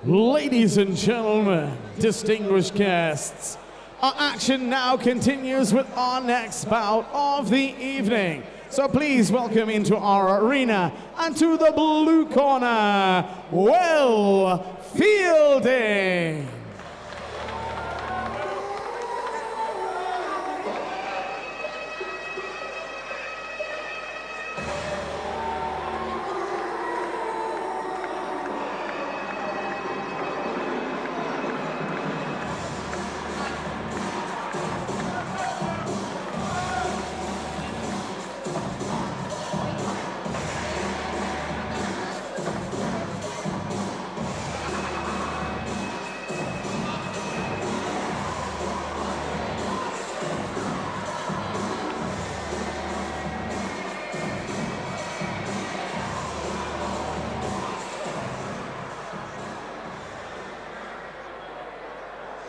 Ladies and gentlemen, distinguished guests, our action now continues with our next bout of the evening. So please welcome into our arena and to the blue corner, Will Fielding.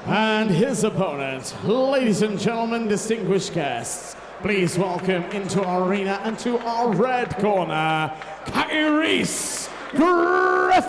And his opponent, ladies and gentlemen, distinguished guests, please welcome into our arena and to our red corner, Griffiths.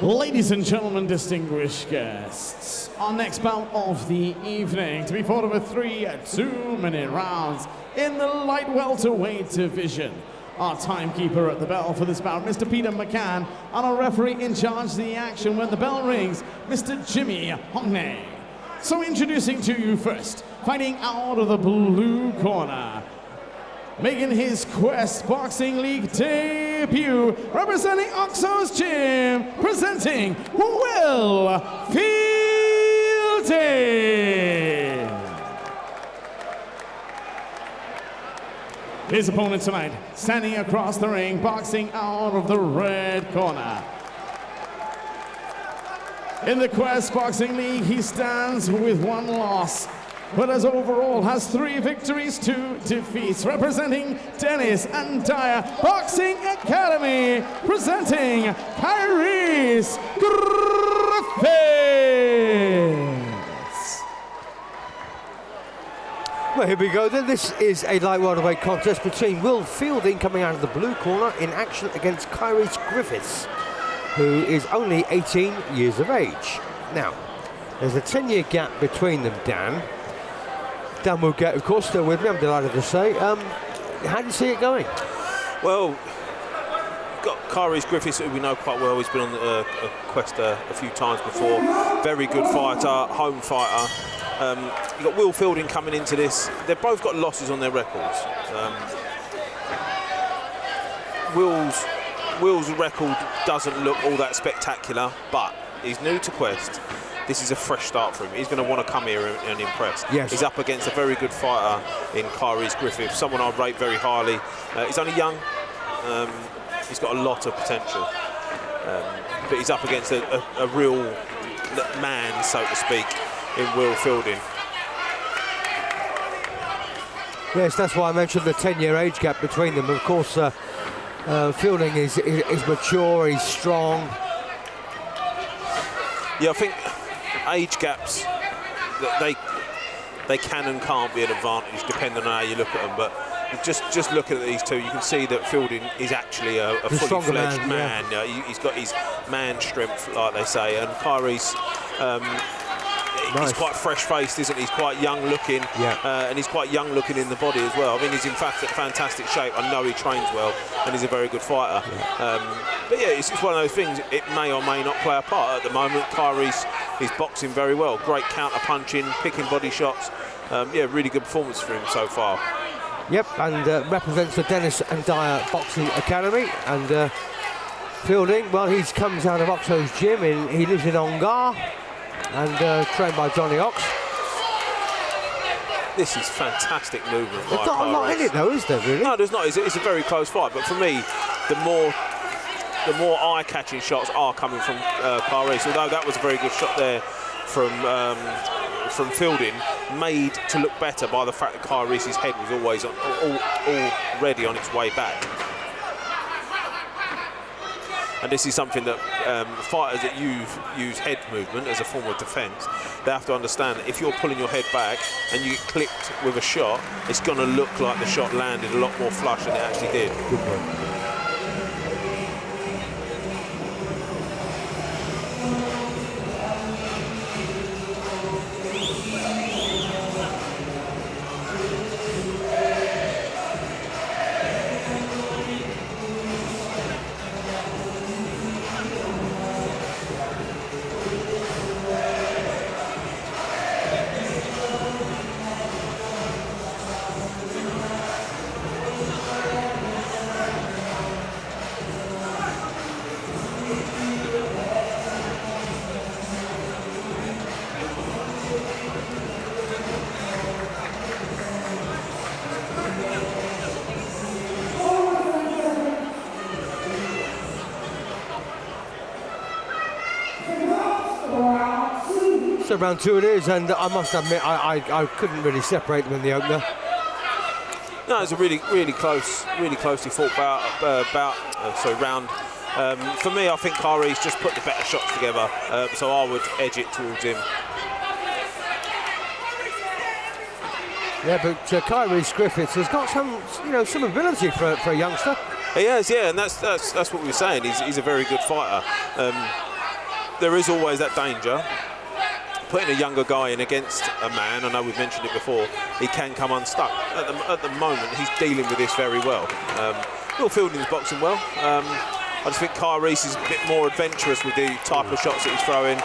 Ladies and gentlemen, distinguished guests, our next bout of the evening to be fought over 3 two-minute rounds in the light welterweight division. Our timekeeper at the bell for this bout, Mr. Peter McCann, and our referee in charge of the action when the bell rings, Mr. Jimmy Hongney. So introducing to you first, fighting out of the blue corner, making his Quest Boxing League debut, representing Oxo's Gym, presenting Will Fielding. His opponent tonight, standing across the ring, boxing out of the red corner. In the Quest Boxing League, he stands with 1 loss, but as overall has 3 victories, 2 defeats, representing Dennis and Dyer Boxing Academy, presenting Griffiths. Well, here we go then. This is a light welterweight contest between Will Fielding, coming out of the blue corner, in action against Griffiths, who is only 18 years of age. Now, there's a 10-year gap between them, Dan. Dan will get, of course, still with me, I'm delighted to say. How do you see it going? Well, got Griffiths, who we know quite well. He's been on the Quest a few times before. Very good fighter, home fighter. You've got Will Fielding coming into this. They've both got losses on their records. Will's record doesn't look all that spectacular, but he's new to Quest. This is a fresh start for him. He's going to want to come here and impress. Yes. He's up against a very good fighter in Griffiths, someone I rate very highly. He's only young. He's got a lot of potential. But he's up against a real man, so to speak, in Will Fielding. Yes, that's why I mentioned the 10-year age gap between them. Of course, Fielding is mature, he's strong. Yeah, I think age gaps, they can and can't be an advantage depending on how you look at them. But just looking at these two, you can see that Fielding is actually a fully fledged man. Yeah. He's got his man strength, like they say, and Kyrie's. He's quite fresh-faced, isn't he? He's quite young-looking, and he's quite young-looking in the body as well. I mean, he's in fantastic shape. I know he trains well, and he's a very good fighter. Yeah. But yeah, it's one of those things. It may or may not play a part at the moment. Kyrie's boxing very well. Great counter-punching, picking body shots. Yeah, really good performance for him so far. Yep, and represents the Dennis and Dyer Boxing Academy, and Fielding, well, he comes out of Oxo's gym. He lives in Ongar and trained by Johnny Ox. This is fantastic movement. There's not a lot in it, though, is there, really? No, there's not. It's a very close fight. But for me, the more eye-catching shots are coming from Kyrie's. Although that was a very good shot there from Fielding, made to look better by the fact that Kyrie's head was always already on its way back. And this is something that fighters that use head movement as a form of defence, they have to understand that if you're pulling your head back and you get clipped with a shot, it's going to look like the shot landed a lot more flush than it actually did. Good point. So round 2 it is, and I must admit I couldn't really separate them in the opener. No, it's a really closely fought round. For me, I think Kyrie's just put the better shots together, so I would edge it towards him. Yeah, but Kyrie's Griffiths has got some ability for a youngster. He has, yeah, and that's what we were saying. He's a very good fighter. There is always that danger. Putting a younger guy in against a man, I know we've mentioned it before, he can come unstuck. At the moment, he's dealing with this very well. Will Fielding's boxing well. I just think Kyrie's is a bit more adventurous with the type of shots that he's throwing.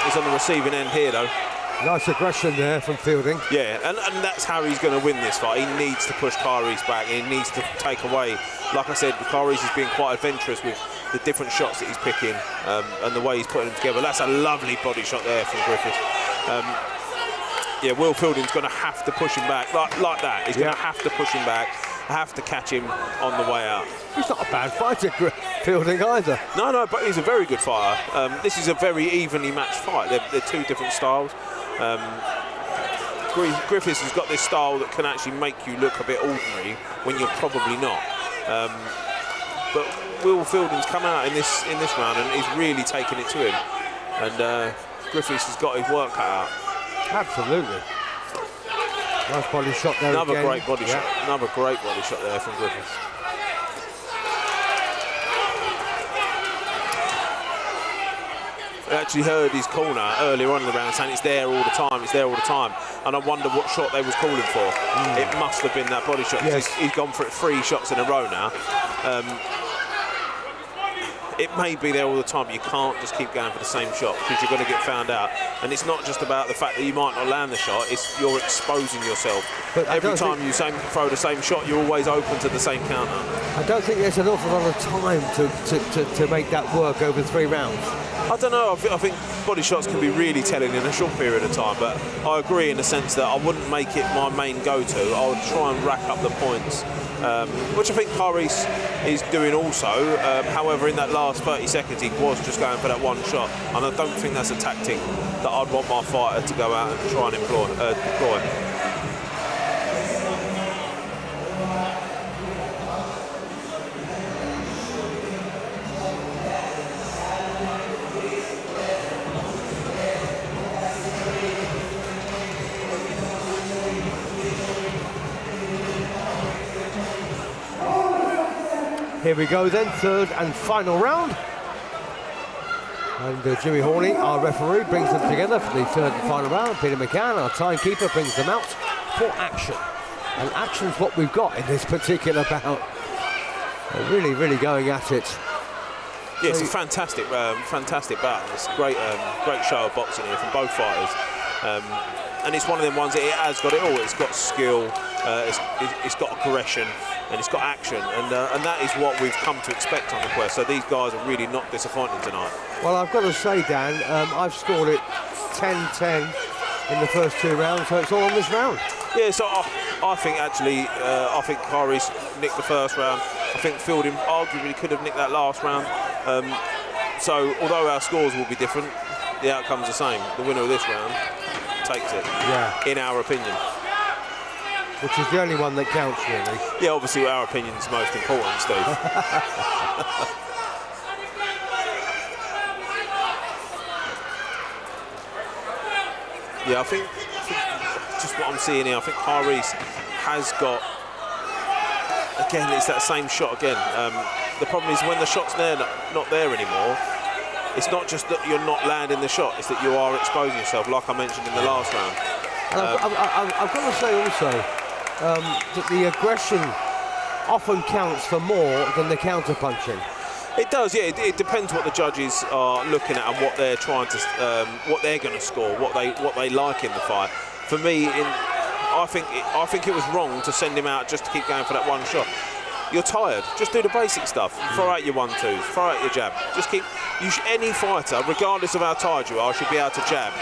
He's on the receiving end here, though. Nice aggression there from Fielding. Yeah, and that's how he's going to win this fight. He needs to push Kyrie's back. He needs to take away. Like I said, Kyrie's is being quite adventurous with the different shots that he's picking and the way he's putting them together. That's a lovely body shot there from Griffiths. Yeah, Will Fielding's going to have to push him back like that. He's going to have to push him back, have to catch him on the way out. He's not a bad fighter, Fielding, either. No, but he's a very good fighter. This is a very evenly matched fight. They're two different styles. Griffiths has got this style that can actually make you look a bit ordinary when you're probably not. But Will Fielding's come out in this round and he's really taken it to him. And Griffiths has got his work cut out. Absolutely. Nice body shot there. Another again. great body shot. Another great body shot there from Griffiths. I actually heard his corner earlier on in the round saying it's there all the time, it's there all the time. And I wonder what shot they was calling for. It must have been that body shot. Yes. He's gone for it 3 shots in a row now. It may be there all the time, but you can't just keep going for the same shot because you're going to get found out. And it's not just about the fact that you might not land the shot, it's you're exposing yourself. But every time you throw the same shot, you're always open to the same counter. I don't think there's an awful lot of time to make that work over 3 rounds. I don't know, I think body shots can be really telling in a short period of time, but I agree in the sense that I wouldn't make it my main go-to. I would try and rack up the points, which I think Kyrie's is doing also. However, in that last 30 seconds, he was just going for that one shot, and I don't think that's a tactic that I'd want my fighter to go out and try and deploy. Here we go then, 3rd and final round. And Jimmy Horney, our referee, brings them together for the 3rd and final round. Peter McCann, our timekeeper, brings them out for action. And action's what we've got in this particular bout. They're really, really going at it. Yeah, it's a fantastic bout. It's a great show of boxing here from both fighters. and it's one of them ones that it has got it all. It's got skill, it's got aggression, and it's got action, and that is what we've come to expect on the Quest. So these guys are really not disappointing tonight. Well, I've got to say, Dan, I've scored it 10-10 in the first 2 rounds, so it's all on this round. Yeah, so I think actually, I think Kyrie's nicked the first round. I think Fielding arguably could have nicked that last round. So although our scores will be different, the outcome's the same. The winner of this round takes it, in our opinion. Which is the only one that counts, really. Yeah, obviously our opinion's most important, Steve. Yeah, I think just what I'm seeing here, I think Kyrie's has got, again, it's that same shot again. The problem is when the shot's there, not there anymore, it's not just that you're not landing the shot, it's that you are exposing yourself, like I mentioned in the last round. And I've got to say also that the aggression often counts for more than the counter-punching. It does, yeah. It depends what the judges are looking at and what they're trying to, what they're going to score, what they like in the fight. For me, I think it was wrong to send him out just to keep going for that one shot. You're tired. Just do the basic stuff. Throw out your 1-2s. Throw out your jab. Just keep. Any fighter, regardless of how tired you are, should be able to jab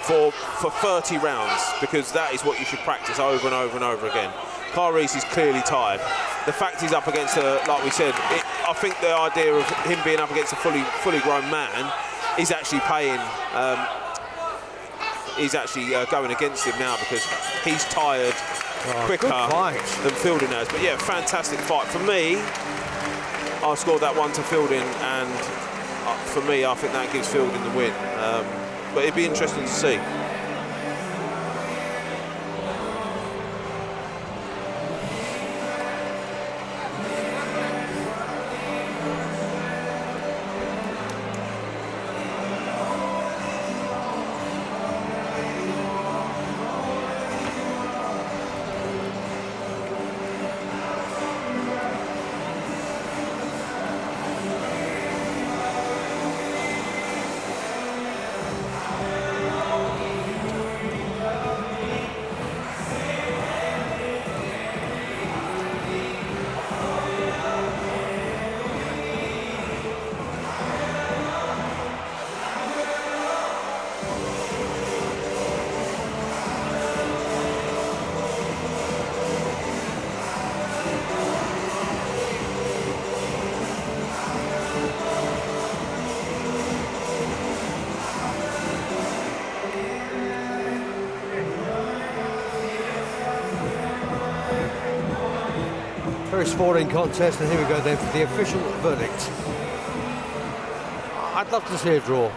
for 30 rounds, because that is what you should practice over and over and over again. Kyrie's is clearly tired. The fact he's up against like we said, I think the idea of him being up against a fully grown man is actually paying. He's actually going against him now because he's tired quicker than Fielding has. But yeah, fantastic fight. For me, I scored that one to Fielding, and for me, I think that gives Fielding the win. But it'd be interesting to see. Very sporting contest, and here we go then for the official verdict. I'd love to see a draw.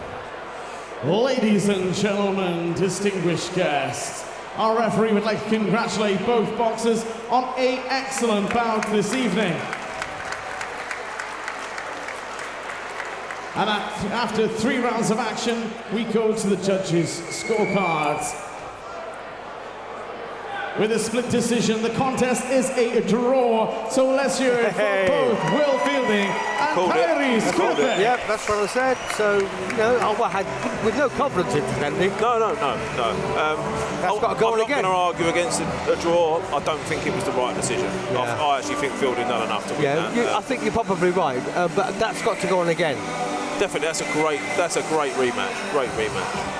Ladies and gentlemen, distinguished guests, our referee would like to congratulate both boxers on an excellent bout this evening. And after 3 rounds of action, we go to the judges' scorecards. With a split decision, the contest is a draw. So let's hear it for both Will Fielding and Kyrie Griffiths. Yep, that's what I said. So, you know, I had with no confidence incidentally. No. That's got to go on again. I'm not going to argue against a draw. I don't think it was the right decision. Yeah. I actually think Fielding done enough to win that. I think you're probably right, but that's got to go on again. Definitely, that's a great rematch. Great rematch.